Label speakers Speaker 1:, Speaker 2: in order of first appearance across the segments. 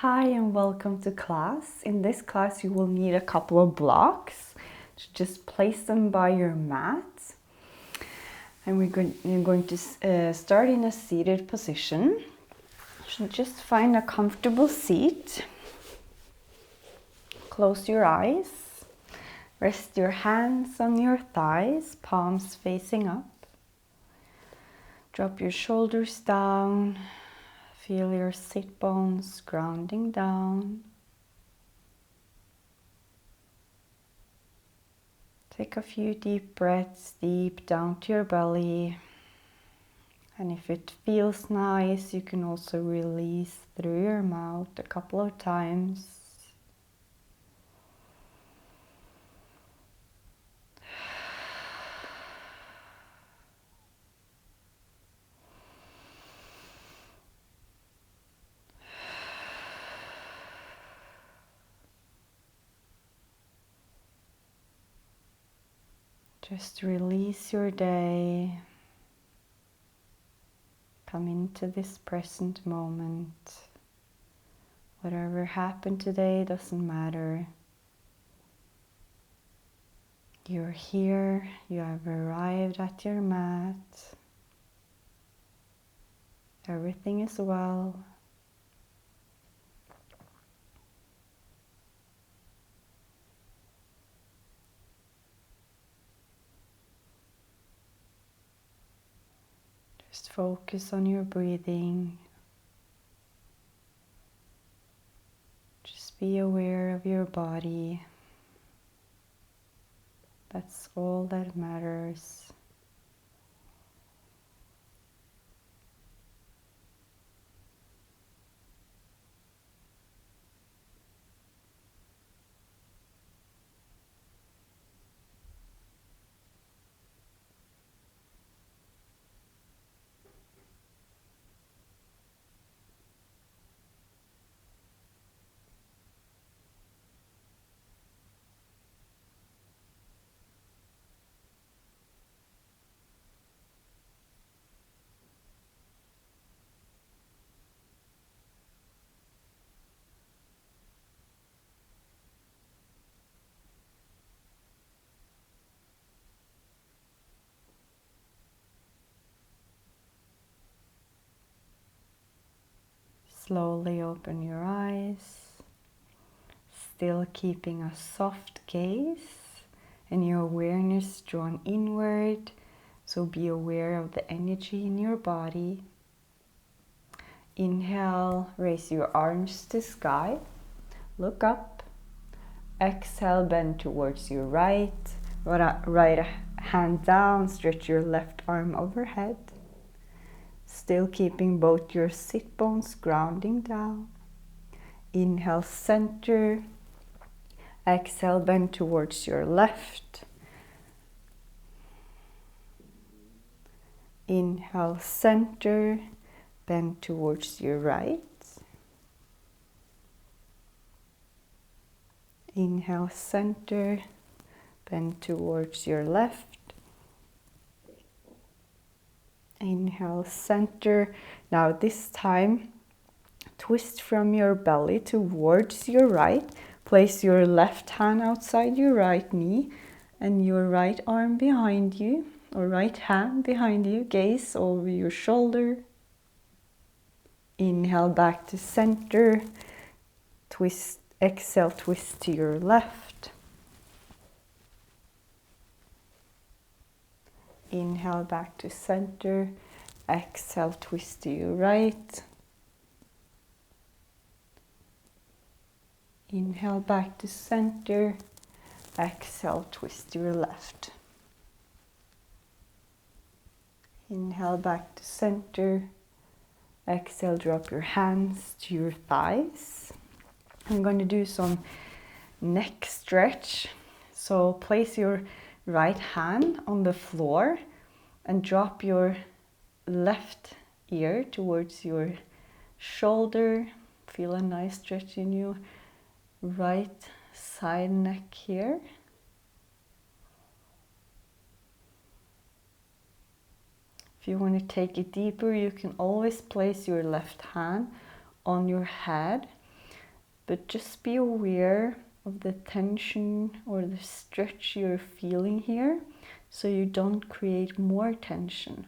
Speaker 1: Hi and welcome to class. In this class you will need a couple of blocks. So just place them by your mat. And you're going to start in a seated position. So just find a comfortable seat. Close your eyes. Rest your hands on your thighs, palms facing up. Drop your shoulders down. Feel your sit bones grounding down. Take a few deep breaths deep down to your belly. And if it feels nice, you can also release through your mouth a couple of times. Just release your day. Come into this present moment. Whatever happened today doesn't matter. You're here, you have arrived at your mat. Everything is well. Just focus on your breathing. Just be aware of your body. That's all that matters. Slowly open your eyes, still keeping a soft gaze and your awareness drawn inward. So be aware of the energy in your body. Inhale, raise your arms to sky. Look up. Exhale, bend towards your right. Right hand down, stretch your left arm overhead. Still keeping both your sit bones grounding down. Inhale, center. Exhale, bend towards your left. Inhale, center. Bend towards your right. Inhale, center. Bend towards your left. Inhale, center. Now this time, twist from your belly towards your right. Place your left hand outside your right knee and your right arm behind you, or right hand behind you. Gaze over your shoulder. Inhale back to center. Twist, exhale, twist to your left. Inhale back to center. Exhale, twist to your right. Inhale back to center. Exhale, twist to your left. Inhale back to center. Exhale, drop your hands to your thighs. I'm going to do some neck stretch. So place your right hand on the floor and drop your left ear towards your shoulder. Feel a nice stretch in your right side neck here. If you want to take it deeper, you can always place your left hand on your head but just be aware of the tension or the stretch you're feeling here, so you don't create more tension.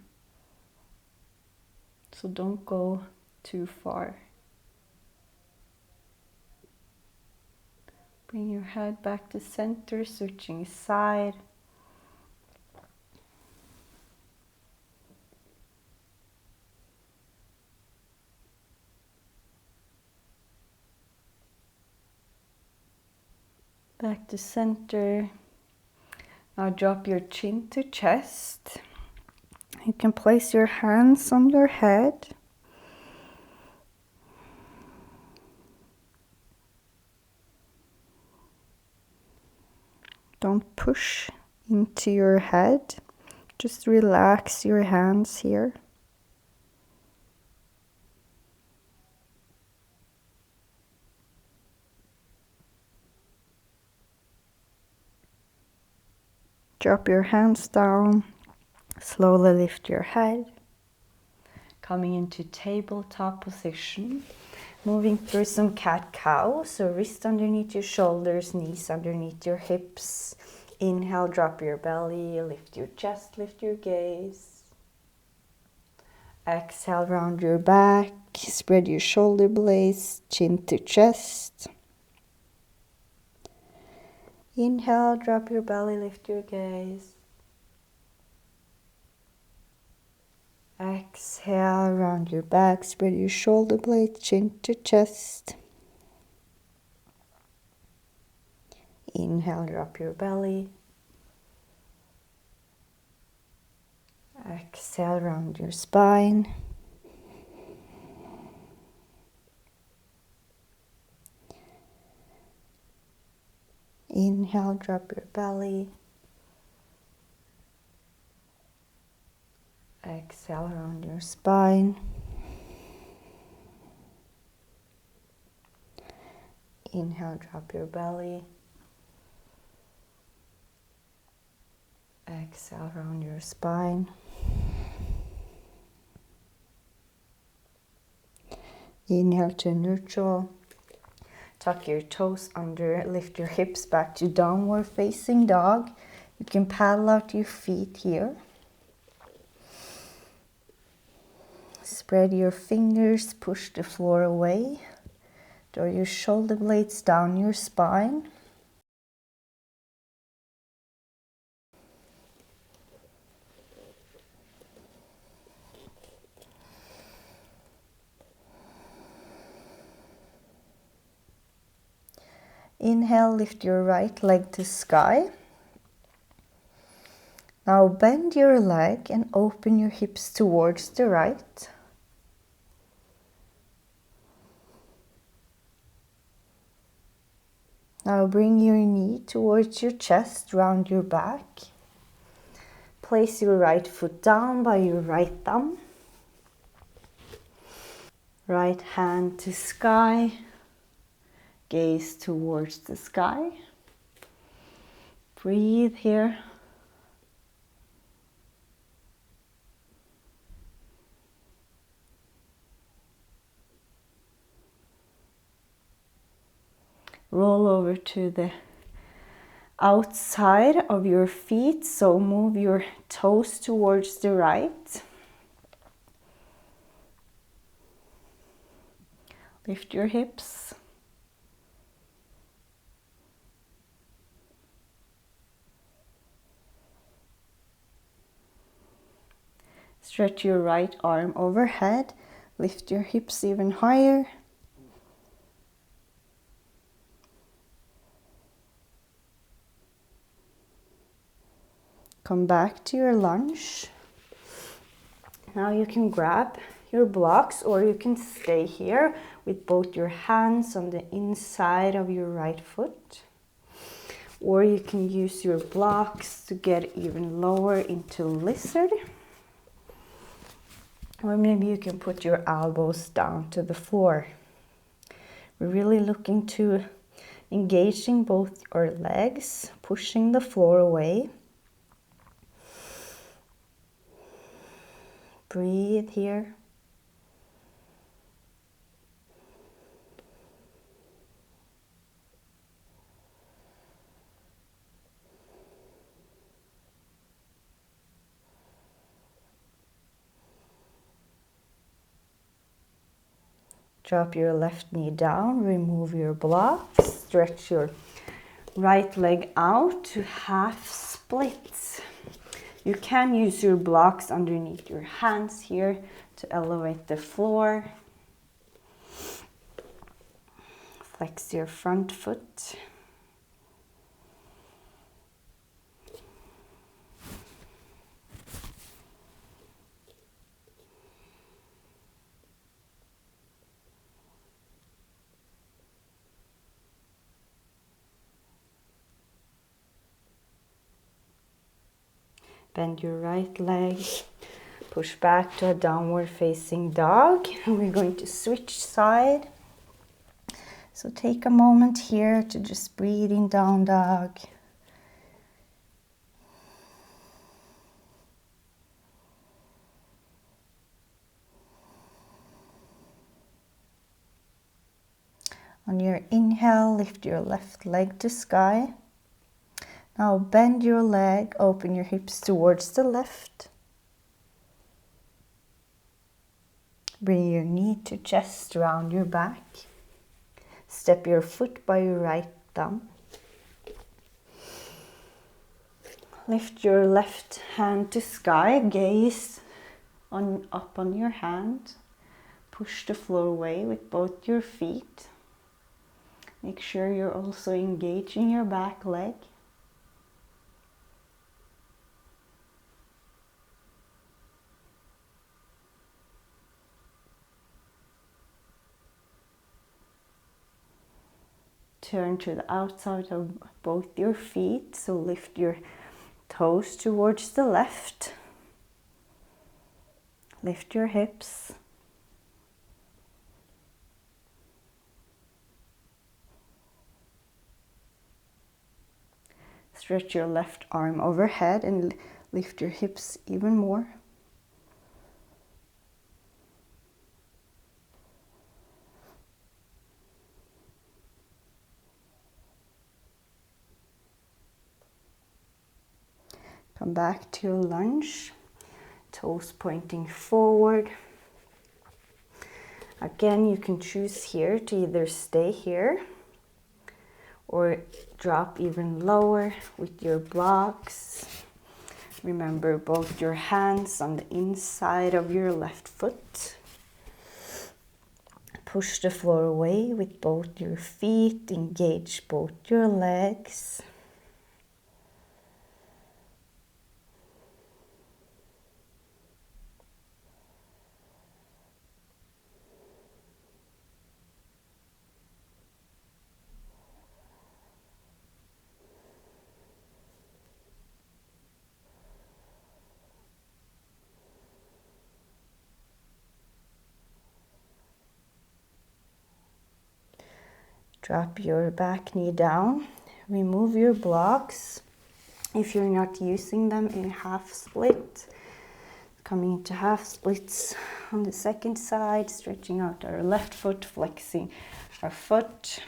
Speaker 1: So don't go too far. Bring your head back to center, switching side. Back to center. Now drop your chin to chest. You can place your hands on your head. Don't push into your head. Just relax your hands here. Drop your hands down. Slowly lift your head. Coming into tabletop position. Moving through some cat-cow. So wrist underneath your shoulders, knees underneath your hips. Inhale, drop your belly, lift your chest, lift your gaze. Exhale, round your back, spread your shoulder blades, chin to chest. Inhale, drop your belly, lift your gaze. Exhale, round your back, spread your shoulder blades, chin to chest. Inhale, drop your belly. Exhale, round your spine. Inhale, drop your belly. Exhale, round your spine. Inhale, drop your belly. Exhale, round your spine. Inhale to neutral. Tuck your toes under, lift your hips back to downward facing dog. You can paddle out your feet here. Spread your fingers, push the floor away. Draw your shoulder blades down your spine. Inhale, lift your right leg to sky. Now bend your leg and open your hips towards the right. Now bring your knee towards your chest, round your back. Place your right foot down by your right thumb. Right hand to sky. Gaze towards the sky. Breathe here. Roll over to the outside of your feet, so move your toes towards the right. Lift your hips. Stretch your right arm overhead. Lift your hips even higher. Come back to your lunge. Now you can grab your blocks, or you can stay here with both your hands on the inside of your right foot. Or you can use your blocks to get even lower into lizard. Or maybe you can put your elbows down to the floor. We're really looking to engaging both our legs, pushing the floor away. Breathe here. Drop your left knee down, remove your blocks, stretch your right leg out to half splits. You can use your blocks underneath your hands here to elevate the floor. Flex your front foot. Bend your right leg, push back to a downward facing dog, and we're going to switch side. So take a moment here to just breathe in down dog. On your inhale, lift your left leg to sky. Now bend your leg, open your hips towards the left. Bring your knee to chest, round your back. Step your foot by your right thumb. Lift your left hand to sky, gaze up on your hand. Push the floor away with both your feet. Make sure you're also engaging your back leg. Turn to the outside of both your feet, so lift your toes towards the left. Lift your hips. Stretch your left arm overhead and lift your hips even more. Come back to your lunge, toes pointing forward. Again, you can choose here to either stay here or drop even lower with your blocks. Remember both your hands on the inside of your left foot. Push the floor away with both your feet, engage both your legs. Drop your back knee down, remove your blocks. If you're not using them in half split, coming into half splits on the second side, stretching out our left foot, flexing our foot.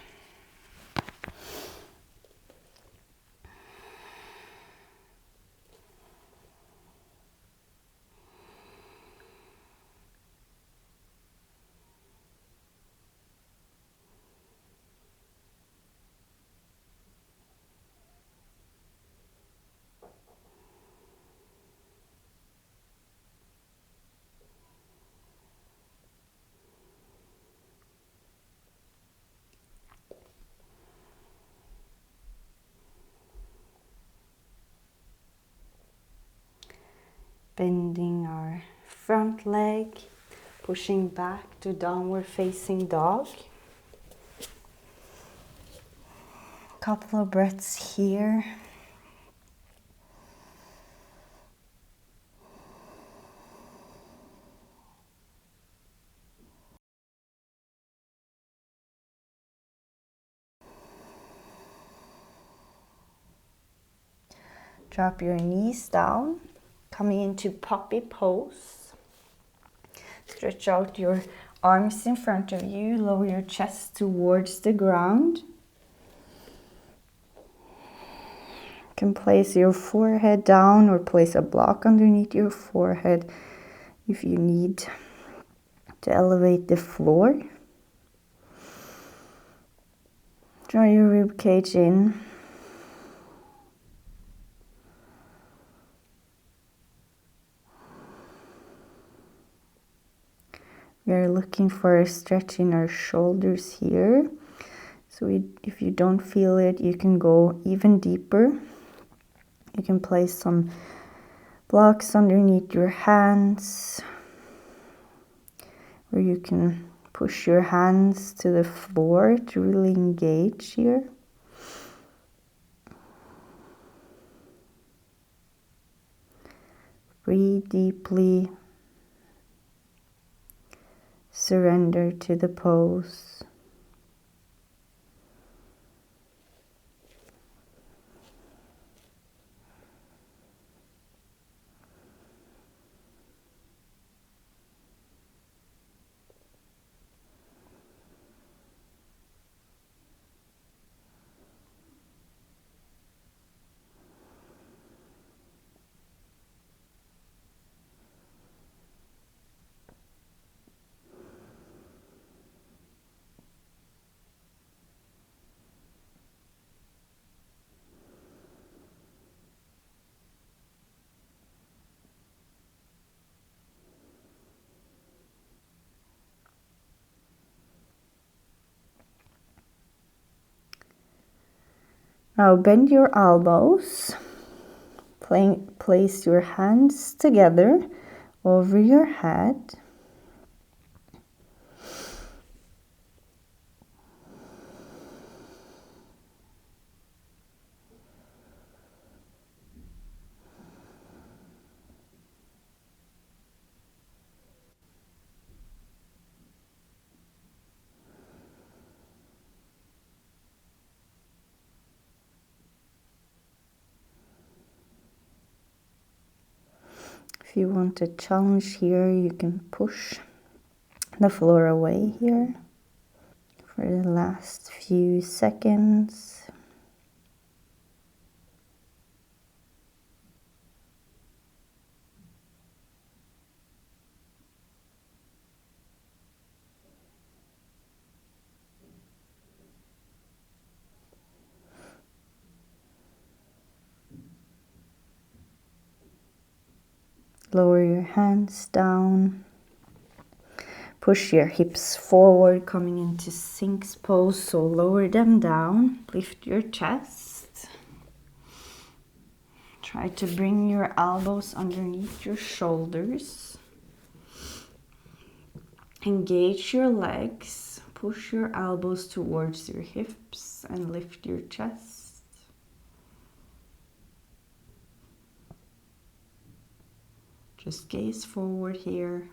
Speaker 1: Bending our front leg, pushing back to downward facing dog. Couple of breaths here. Drop your knees down, coming into puppy pose. Stretch out your arms in front of you, lower your chest towards the ground. You can place your forehead down or place a block underneath your forehead if you need to elevate the floor. Draw your rib cage in. We are looking for a stretch in our shoulders here. So if you don't feel it, you can go even deeper. You can place some blocks underneath your hands, or you can push your hands to the floor to really engage here. Breathe deeply. Surrender to the pose. Now bend your elbows. Place your hands together over your head. If you want a challenge here, you can push the floor away here for the last few seconds. Lower your hands down. Push your hips forward, coming into Sphinx pose, so lower them down. Lift your chest. Try to bring your elbows underneath your shoulders. Engage your legs. Push your elbows towards your hips and lift your chest. Just gaze forward here.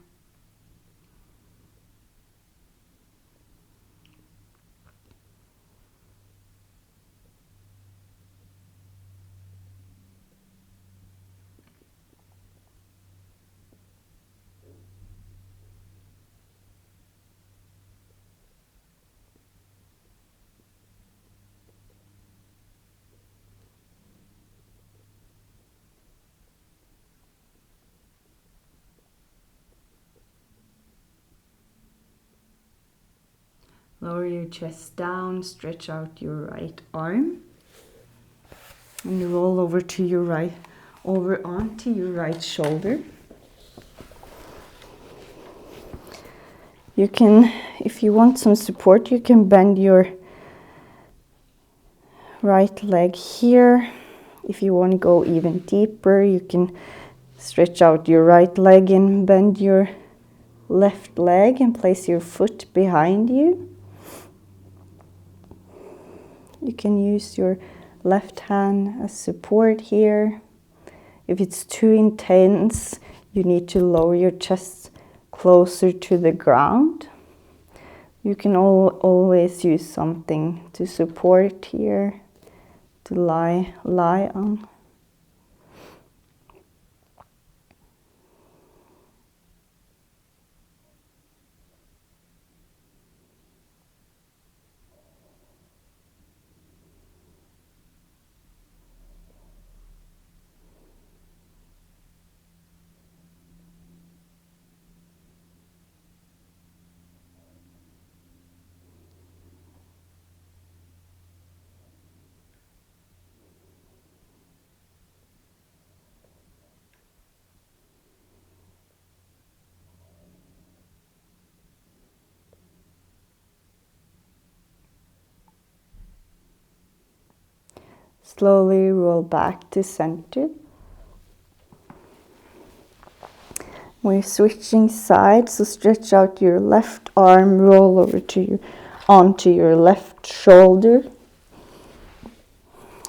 Speaker 1: Lower your chest down, stretch out your right arm, and roll over to your right, over onto your right shoulder. You can, if you want some support, you can bend your right leg here. If you want to go even deeper, you can stretch out your right leg and bend your left leg and place your foot behind you. You can use your left hand as support here. If it's too intense, you need to lower your chest closer to the ground. You can always use something to support here, to lie on. Slowly roll back to center. We're switching sides, so stretch out your left arm, roll over onto your left shoulder.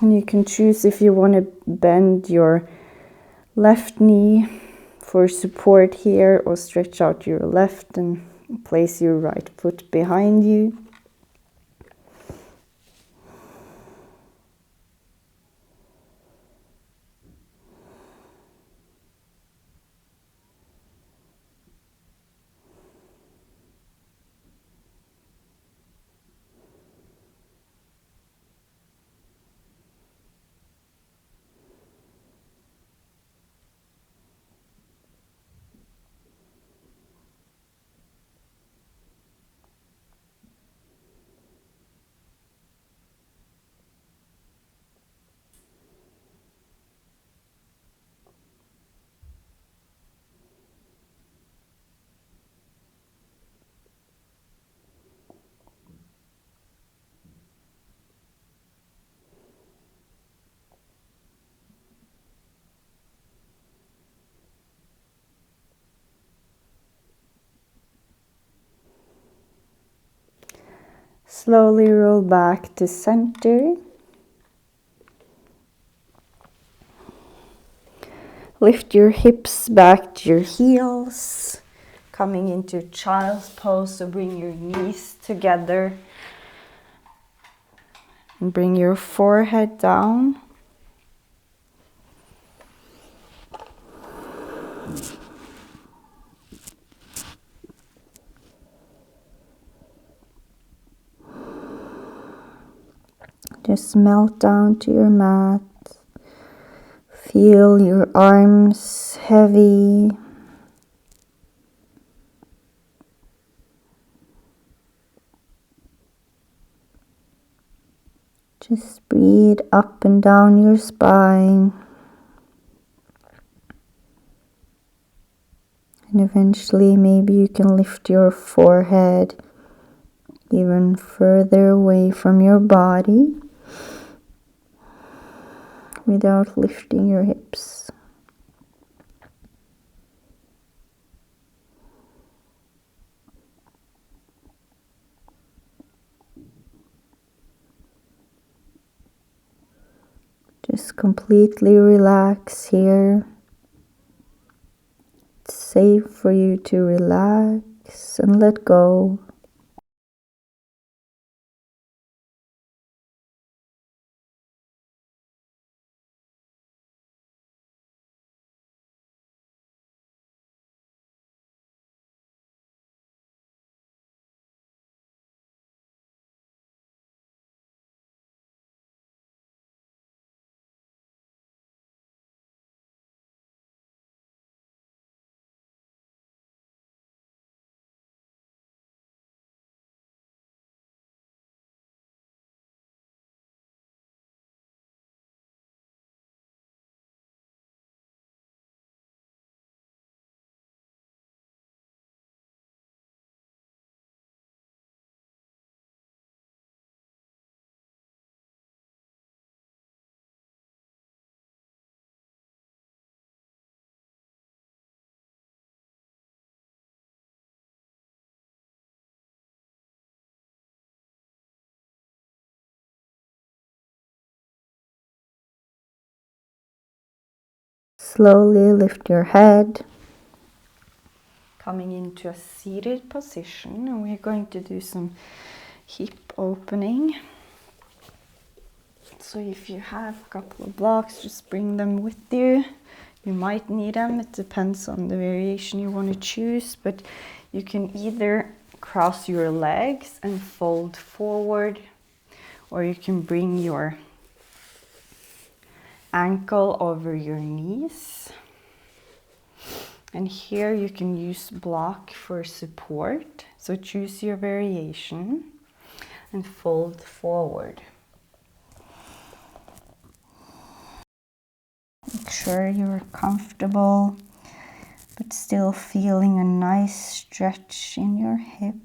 Speaker 1: And you can choose if you want to bend your left knee for support here, or stretch out your left and place your right foot behind you. Slowly roll back to center. Lift your hips back to your heels, coming into child's pose, so bring your knees together and bring your forehead down. Just melt down to your mat. Feel your arms heavy. Just breathe up and down your spine. And eventually maybe you can lift your forehead even further away from your body without lifting your hips. Just completely relax here. It's safe for you to relax and let go. Slowly lift your head, coming into a seated position, and we're going to do some hip opening. So if you have a couple of blocks, just bring them with you. You might need them, it depends on the variation you want to choose, but you can either cross your legs and fold forward, or you can bring your ankle over your knees. And here you can use block for support, so choose your variation and fold forward. Make sure you're comfortable, but still feeling a nice stretch in your hip.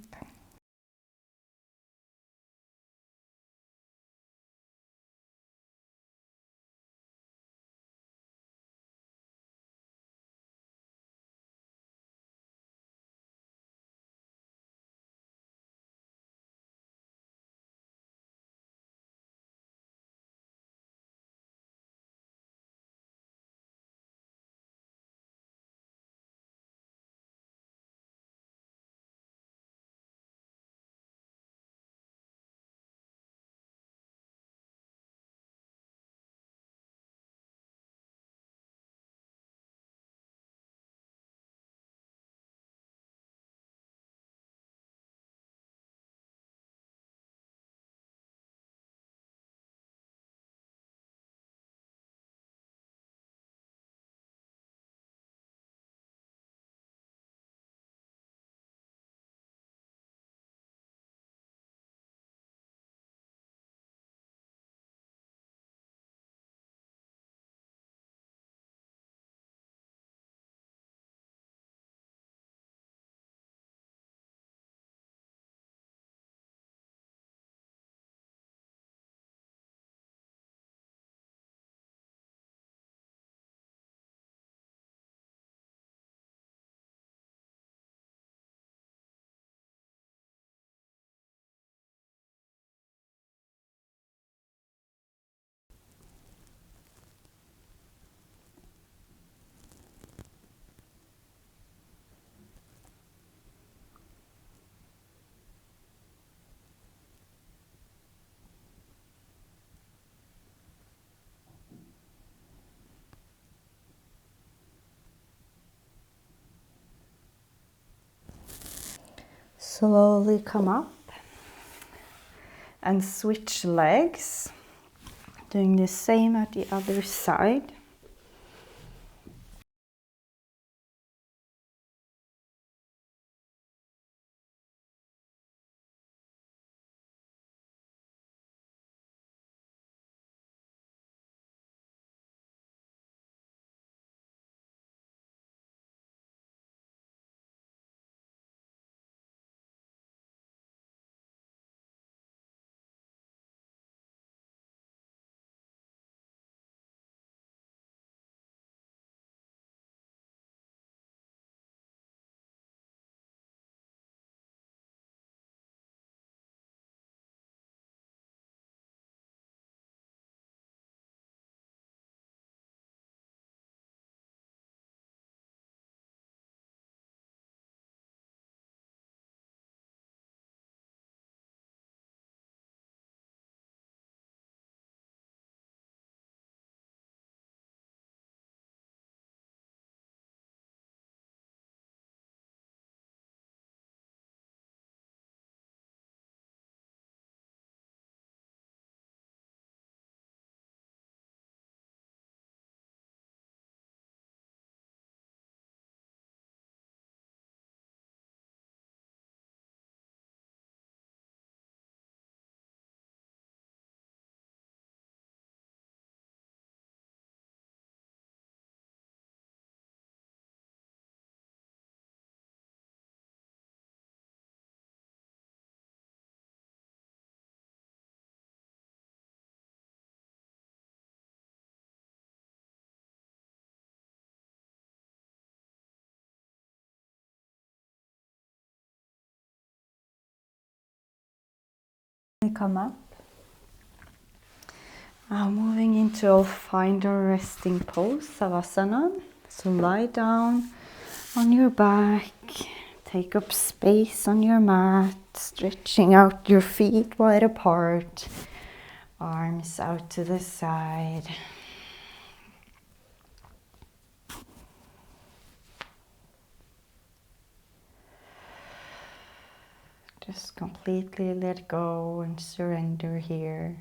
Speaker 1: Slowly come up and switch legs. Doing the same at the other side. Come up. Now moving into a find a resting pose, Savasana. So lie down on your back, take up space on your mat, stretching out your feet wide apart, arms out to the side. Just completely let go and surrender here.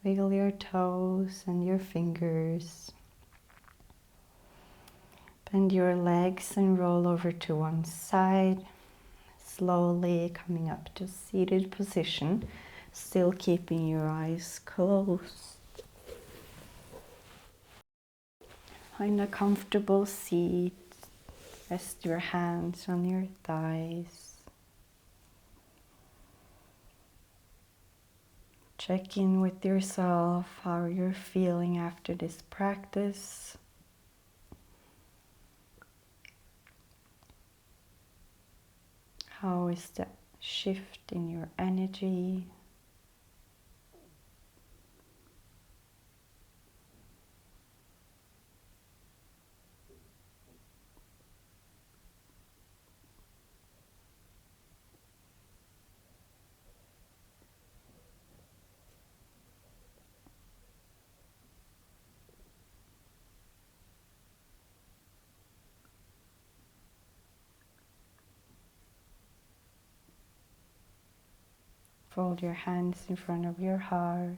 Speaker 1: Wiggle your toes and your fingers. Bend your legs and roll over to one side. Slowly coming up to seated position, still keeping your eyes closed. Find a comfortable seat. Rest your hands on your thighs. Check in with yourself, how you're feeling after this practice. How is the shift in your energy? Fold your hands in front of your heart.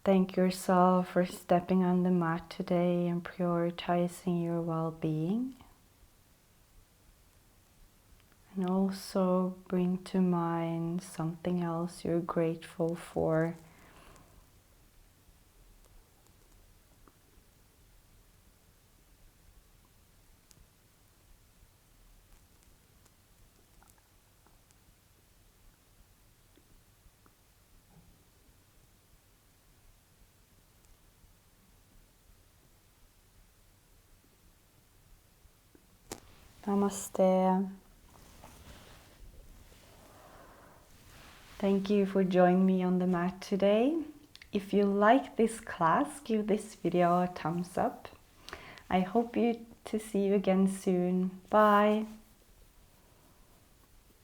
Speaker 1: Thank yourself for stepping on the mat today and prioritizing your well-being. And also bring to mind something else you're grateful for. Namaste. Thank you for joining me on the mat today. If you like this class, give this video a thumbs up. I hope to see you again soon. Bye.